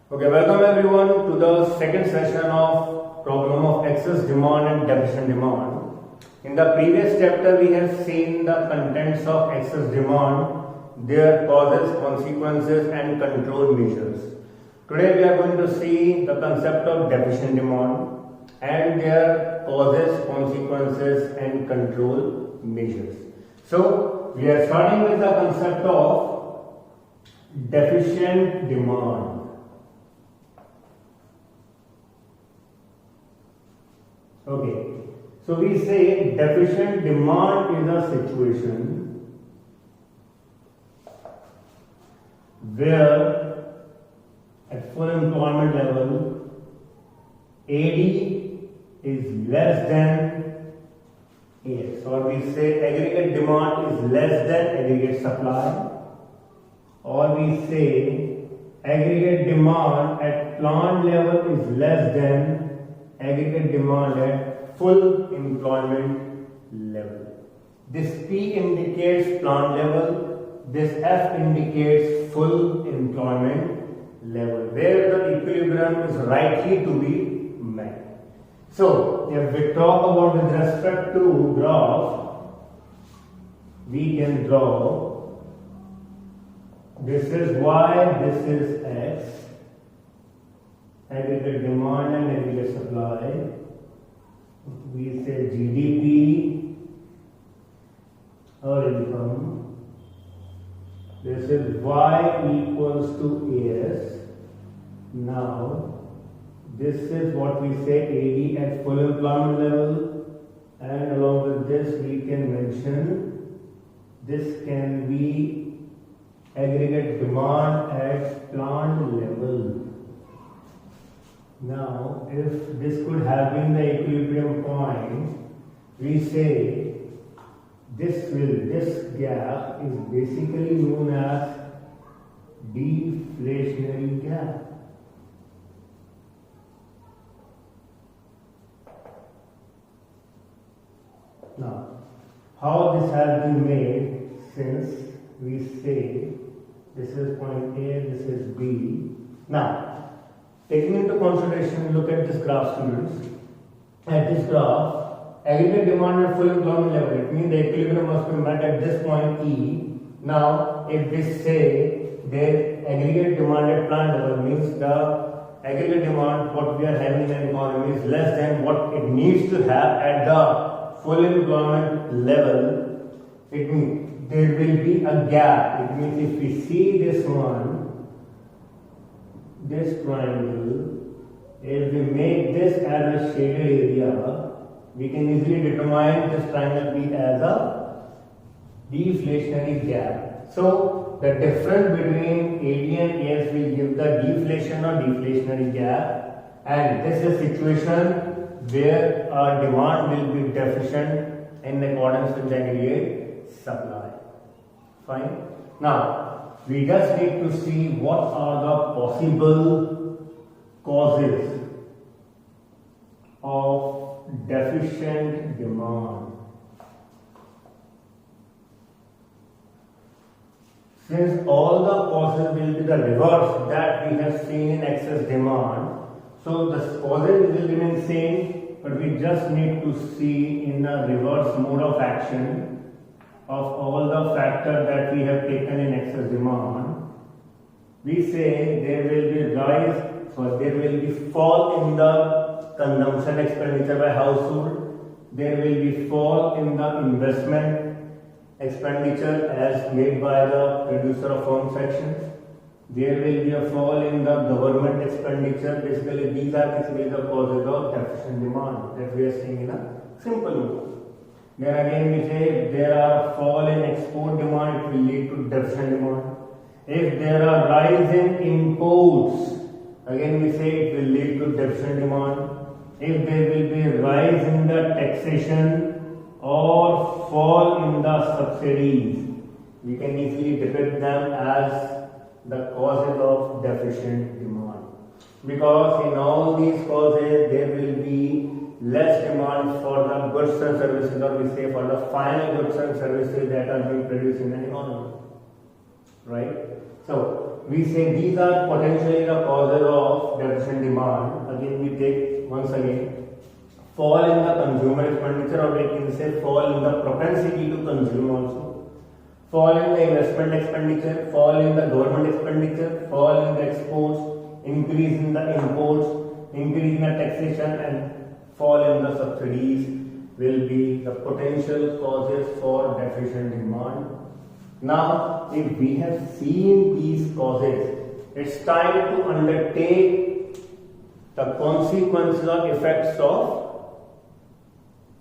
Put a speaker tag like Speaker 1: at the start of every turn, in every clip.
Speaker 1: Okay, welcome everyone to the second session of problem of excess demand and deficient demand. In the previous chapter, we have seen the contents of excess demand, their causes, consequences and control measures. Today we are going to see the concept of deficient demand and their causes, consequences and control measures. So, we are starting with the concept of deficient demand. Okay, so we say deficient demand is a situation where at full employment level AD is less than AS, or we say aggregate demand is less than aggregate supply, or we say aggregate demand at plant level is less than aggregate demand at full employment level. This P indicates plant level, this F indicates full employment level, where the equilibrium is likely to be met. So, if we talk about with respect to graph, we can draw this is Y, this is X, aggregate demand and aggregate supply. We say GDP or income. This is Y equals to AS. Now, this is what we say AD at full employment level, and along with this we can mention this can be aggregate demand at plant level. Now, if this could have been the equilibrium point, we say this gap is basically known as deflationary gap. Now, how this has been made, since we say this is point A, this is B. Now, taking into consideration, look at this graph, students. At this graph, aggregate demand at full employment level, it means the equilibrium must be met at this point E. Now, if we say the aggregate demand at plant level, means the aggregate demand what we are having in an economy is less than what it needs to have at the full employment level. It means there will be a gap. It means if we see this one, this triangle, if we make this as a shaded area, we can easily determine this triangle be as a deflationary gap. So, the difference between AD and AS will give the deflation or deflationary gap, and this is a situation where our demand will be deficient in accordance with the aggregate supply. Fine. Now, we just need to see what are the possible causes of deficient demand. Since all the causes will be the reverse that we have seen in excess demand, so the causes will remain same, but we just need to see in a reverse mode of action of all the factors that we have taken in excess demand. We say there will be rise, so there will be fall in the consumption expenditure by household, there will be fall in the investment expenditure as made by the producer of home sections, there will be a fall in the government expenditure. Basically, these are basically the causes of deficient demand that we are seeing in a simple mode. Then again we say if there are fall in export demand, it will lead to deficient demand. If there are rise in imports, again we say it will lead to deficient demand. If there will be rise in the taxation or fall in the subsidies, we can easily depict them as the causes of deficient demand. Because in all these causes there will be less demand for the goods and services, or we say for the final goods and services that are being produced in an economy, right? So we say these are potentially the causes of deficient demand. Again, we take once again fall in the consumer expenditure, or we can say fall in the propensity to consume also, fall in the investment expenditure, fall in the government expenditure, fall in the exports, increase in the imports, increase in the taxation, and fall in the subsidies will be the potential causes for deficient demand. Now, if we have seen these causes, it's time to undertake the consequences or effects of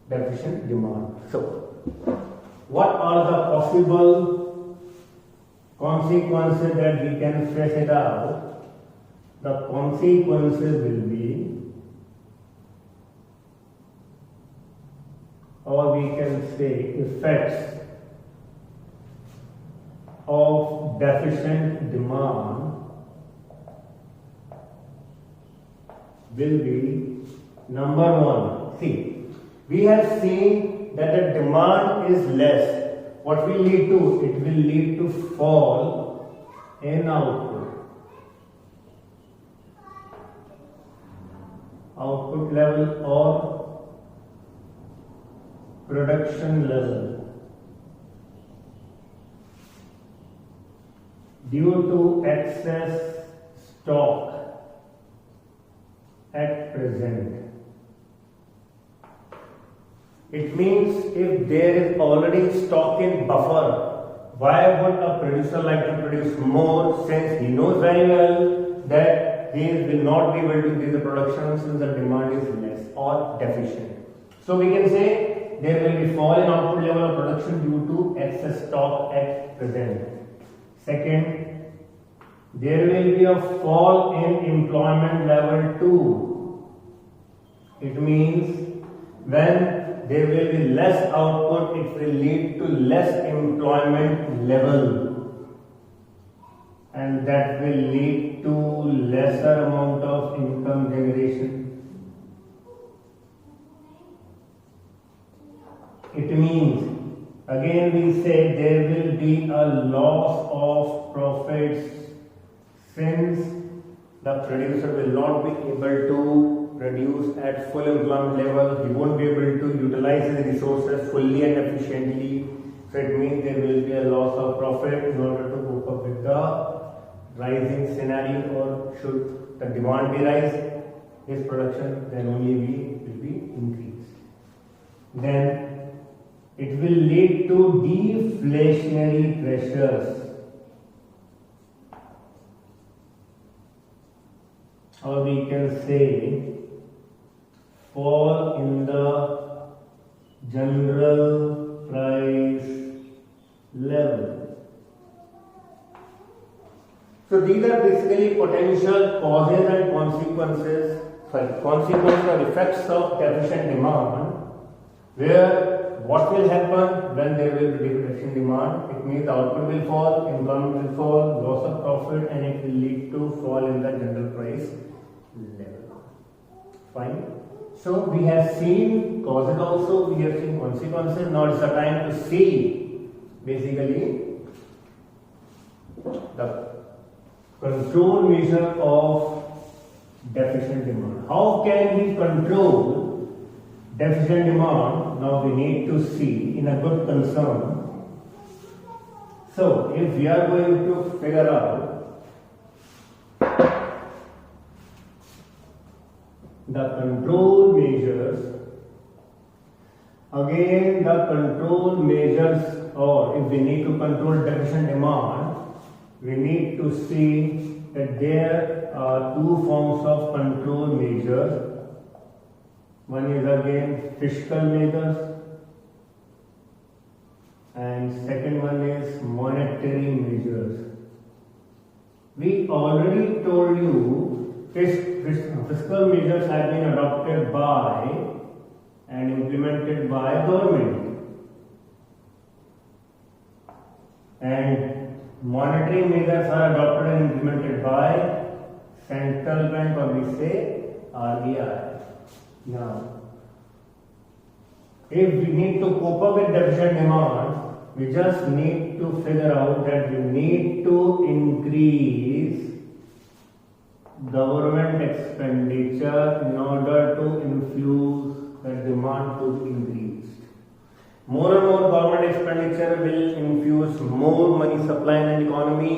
Speaker 1: deficient demand. So, what are the possible consequences that we can stress it out? The consequences will be, or we can say effects of deficient demand will be, number one, see, we have seen that the demand is less. What will lead to? It will lead to fall in output. Output level or production level. Due to excess stock at present. It means if there is already stock in buffer, why would a producer like to produce more, since he knows very well that he will not be able to increase the production since the demand is less or deficient. So we can say there will be fall in output level of production due to excess stock at present. Second, there will be a fall in employment level too. It means when there will be less output, it will lead to less employment level, and that will lead to lesser amount of income generation. It means, again we say there will be a loss of profits, since the producer will not be able to produce at full employment level, he won't be able to utilize his resources fully and efficiently. So it means there will be a loss of profit in order to cope up with the rising scenario, or should the demand be rise, his production then only will be increased. Then it will lead to deflationary pressures, or we can say fall in the general price level. So these are basically potential causes and consequences or effects of deficient demand, where what will happen when there will be deficient demand? It means output will fall, income will fall, loss of profit, and it will lead to fall in the general price level. Fine. So we have seen causes also, we have seen consequences. Now it's the time to see basically the control measure of deficient demand. How can we control deficient demand? Now we need to see in a good concern. So if we are going to figure out the control measures, again the control measures, or if we need to control deficient demand, we need to see that there are two forms of control measures. One is again fiscal measures, and second one is monetary measures. We already told you fiscal measures have been adopted by and implemented by government, and monetary measures are adopted and implemented by central bank, or we say RBI. Now, if we need to cope up with deficient demand, we just need to figure out that we need to increase government expenditure in order to infuse the demand to be increased. More and more government expenditure will infuse more money supply in the economy,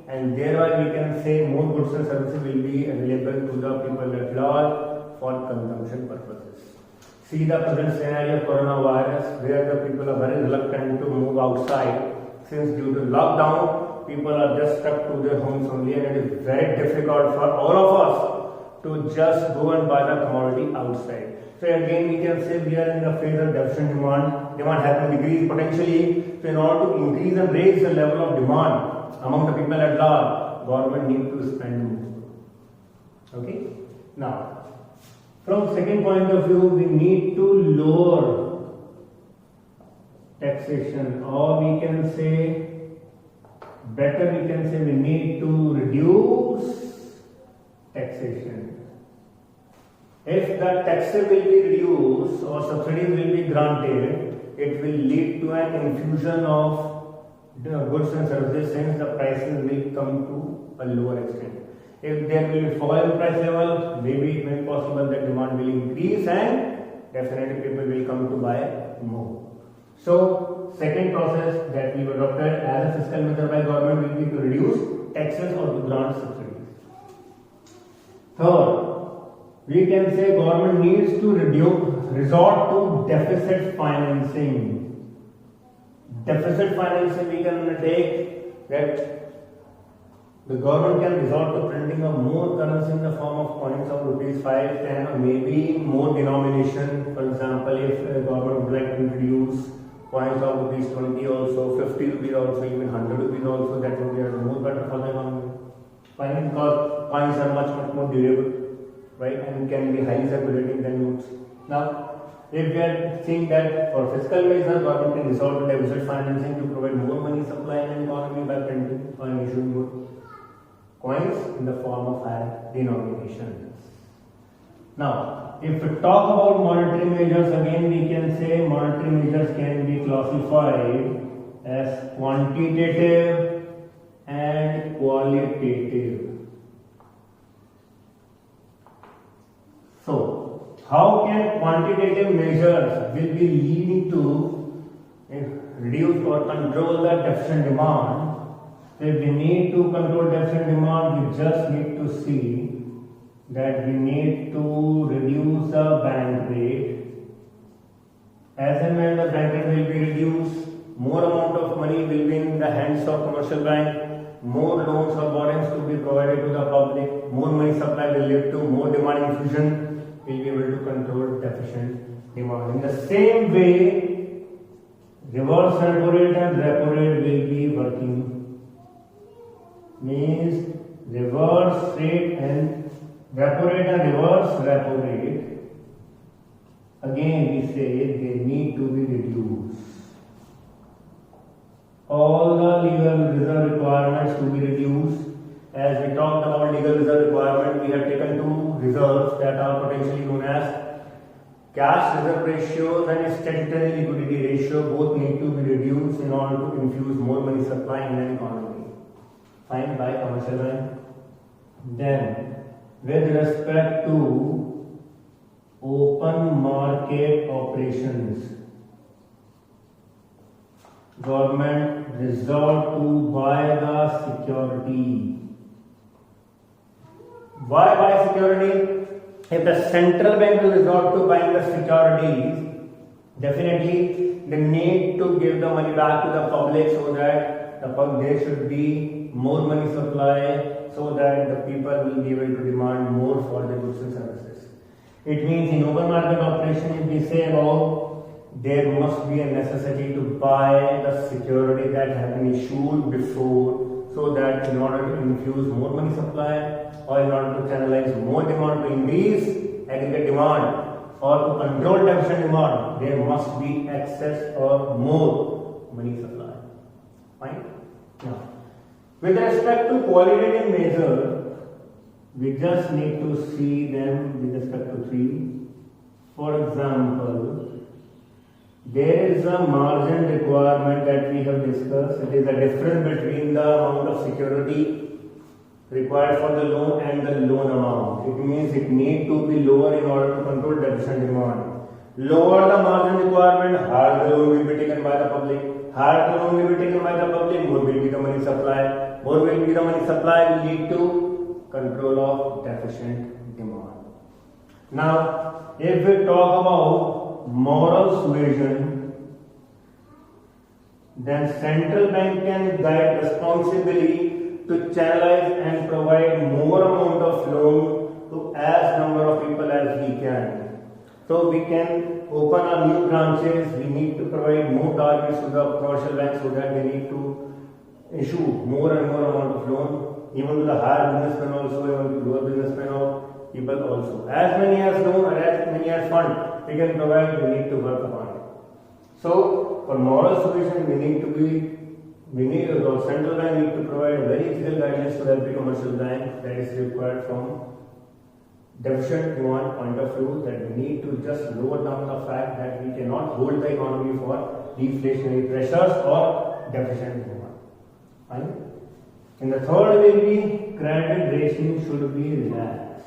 Speaker 1: and thereby we can say more goods and services will be available to the people at large for consumption purposes. See the present scenario of coronavirus, where the people are very reluctant to move outside, since due to lockdown, people are just stuck to their homes only, and it is very difficult for all of us to just go and buy the commodity outside. So again, we can say we are in the phase of deficient demand. Demand has to decrease potentially. So in order to increase and raise the level of demand among the people at large, government need to spend more. Okay. Now, from second point of view, we need to lower taxation, or we can say, better we can say we need to reduce taxation. If the taxes will be reduced or subsidies will be granted, it will lead to an infusion of the goods and services, since the prices will come to a lower extent. If there will be fall in price level, maybe it may be possible that demand will increase and definitely people will come to buy more. So, second process that we adopted as a fiscal measure by government will be to reduce taxes or to grant subsidies. Third, we can say government needs to resort to deficit financing. Deficit financing we can undertake that the government can resort to printing of more currency in the form of coins of rupees 5, 10, or maybe more denomination. For example, if the government would like to introduce coins of rupees 20 also, 50 rupees also, even 100 rupees also, that would be more better for the economy. Finally, because coins are much more durable, right, and can be highly circulating than notes. Now, if we are seeing that for fiscal measures, government can resort to deficit financing to provide more money supply in the economy by printing or issuing more coins in the form of higher denominations. Now, if we talk about monetary measures, again we can say monetary measures can be classified as quantitative and qualitative. So, how can quantitative measures will be leading to reduce or control the deficient demand? So if we need to control deficient demand, we just need to see that we need to reduce the bank rate. As and when the bank rate will be reduced, more amount of money will be in the hands of commercial bank, more loans or borrowings to be provided to the public, more money supply will lead to more demand infusion, will be able to control deficient demand. In the same way, reverse repo rate and repo rate will be working. Means reverse rate and repo rate and reverse repo rate, again we say they need to be reduced. All the legal reserve requirements to be reduced. As we talked about legal reserve requirement, we have taken two reserves that are potentially known as cash reserve ratios and statutory liquidity ratio. Both need to be reduced in order to infuse more money supply in an economy. Fine, by commercial bank. Then, with respect to open market operations, government resort to buy the security. Why buy security? If the central bank will resort to buying the securities, definitely they need to give the money back to the public, so that there should be more money supply, so that the people will be able to demand more for the goods and services. It means in open market operation, if we say about there must be a necessity to buy the security that have been issued before, so that in order to infuse more money supply or in order to channelize more demand to increase aggregate demand or to control deficient demand, there must be excess or more money supply. Fine? Now, with respect to qualitative measure, we just need to see them with respect to three. For example, there is a margin requirement that we have discussed. It is a difference between the amount of security required for the loan and the loan amount. It means it need to be lower in order to control deficit demand. Lower the margin requirement, higher the loan will be taken by the public. Higher the loan will be taken by the public, more will be the money supply. More will be the money supply will lead to control of deficit demand. Now, if we talk about moral suasion, then central bank can guide responsibly to channelize and provide more amount of loan to as number of people as we can. So we can open our new branches, we need to provide more targets to the commercial banks so that they need to issue more and more amount of loan, even to the higher businessmen also, even to lower businessmen or people also. As many as loan or as many as fund we can provide, we need to work upon it. So for moral solution the central bank need to provide a very clear guidance to every commercial bank that is required from deficit demand point of view, that we need to just lower down the fact that we cannot hold the economy for deflationary pressures or deficit demand. Fine. And the third will be credit rating should be relaxed.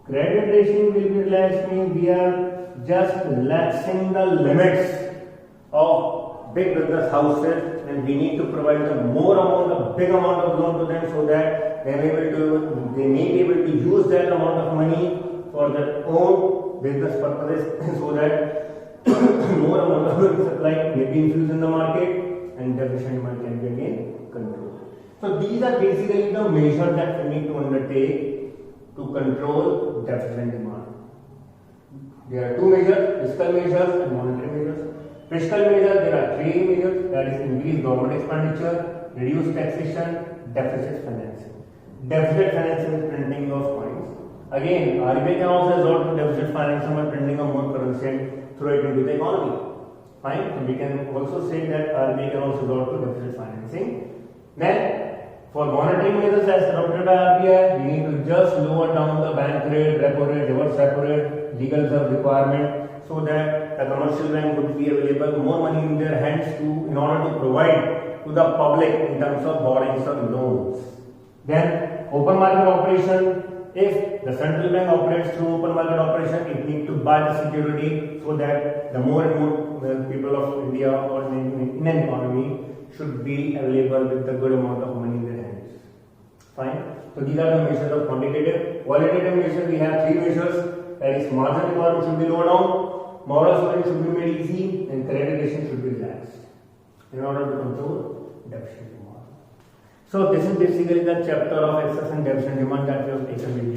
Speaker 1: Credit rating will be relaxed means we are just relaxing the limits of big business houses, and we need to provide them more amount of big amount of loan to them so that they may be able to use that amount of money for their own business purposes so that more amount of money supply may be infused in the market and deficit demand can be again controlled. So these are basically the measures that we need to undertake to control deficit demand. There are two measures, fiscal measures and monetary measures. Fiscal measures, there are three measures, that is increased government expenditure, reduced taxation, deficit financing. Deficit financing is printing of coins. Again, RBI can also resort to deficit financing by printing of more currency and throw it into the economy. Fine, so we can also say that RBI can also resort to deficit financing. Then, for monetary measures as adopted by RBI, we need to just lower down the bank rate, repo rate, reverse repo rate, legal reserve requirement, so that the commercial bank would be available more money in their hands in order to provide to the public in terms of borrowings or loans. Then open market operation, if the central bank operates through open market operation, it needs to buy the security so that the more and more people of India or in an economy should be available with the good amount of money in their hands. Fine. So these are the measures of quantitative. Qualitative measures, we have three measures, that is margin requirement should be lower down, moral suasion should be made easy, and credit rating should be relaxed in order to control deficit demand. So this is basically the chapter of excess and deficit demand that we have taken with you.